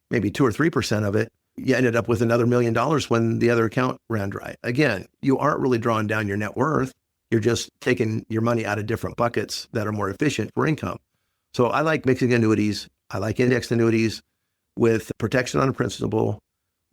maybe 2 or 3% of it. You ended up with another $1 million when the other account ran dry. Again, you aren't really drawing down your net worth. You're just taking your money out of different buckets that are more efficient for income. So I like mixing annuities. I like indexed annuities with protection on a principal,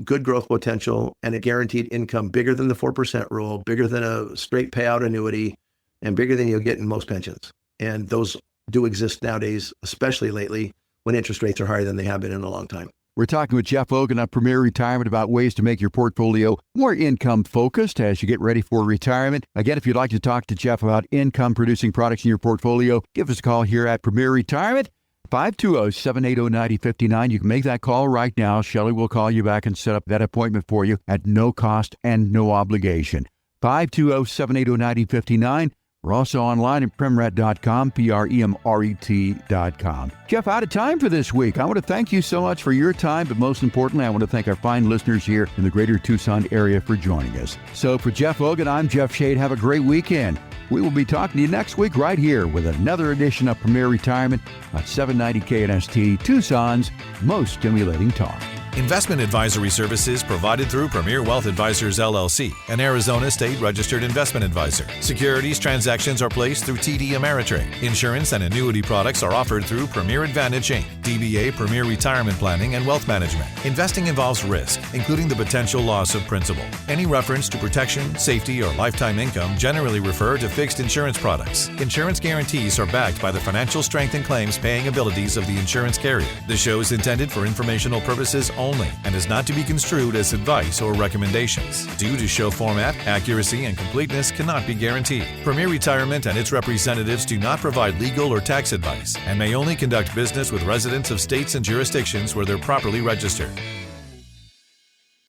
good growth potential, and a guaranteed income bigger than the 4% rule, bigger than a straight payout annuity, and bigger than you'll get in most pensions. And those do exist nowadays, especially lately when interest rates are higher than they have been in a long time. We're talking with Jeff Logan on Premier Retirement about ways to make your portfolio more income focused as you get ready for retirement. Again, if you'd like to talk to Jeff about income producing products in your portfolio, give us a call here at Premier Retirement. 520-780-9059. You can make that call right now. Shelley will call you back and set up that appointment for you at no cost and no obligation. 520-780-9059. We're also online at premret.com, premret.com. Jeff, out of time for this week. I want to thank you so much for your time, but most importantly, I want to thank our fine listeners here in the greater Tucson area for joining us. So for Jeff Hogan, I'm Jeff Shade. Have a great weekend. We will be talking to you next week right here with another edition of Premier Retirement on 790 KNST, Tucson's most stimulating talk. Investment advisory services provided through Premier Wealth Advisors, LLC, an Arizona state-registered investment advisor. Securities transactions are placed through TD Ameritrade. Insurance and annuity products are offered through Premier Advantage Inc., DBA Premier Retirement Planning and Wealth Management. Investing involves risk, including the potential loss of principal. Any reference to protection, safety, or lifetime income generally refer to fixed insurance products. Insurance guarantees are backed by the financial strength and claims paying abilities of the insurance carrier. The show is intended for informational purposes only and is not to be construed as advice or recommendations. Due to show format, accuracy and completeness cannot be guaranteed. Premier Retirement and its representatives do not provide legal or tax advice and may only conduct business with residents of states and jurisdictions where they're properly registered.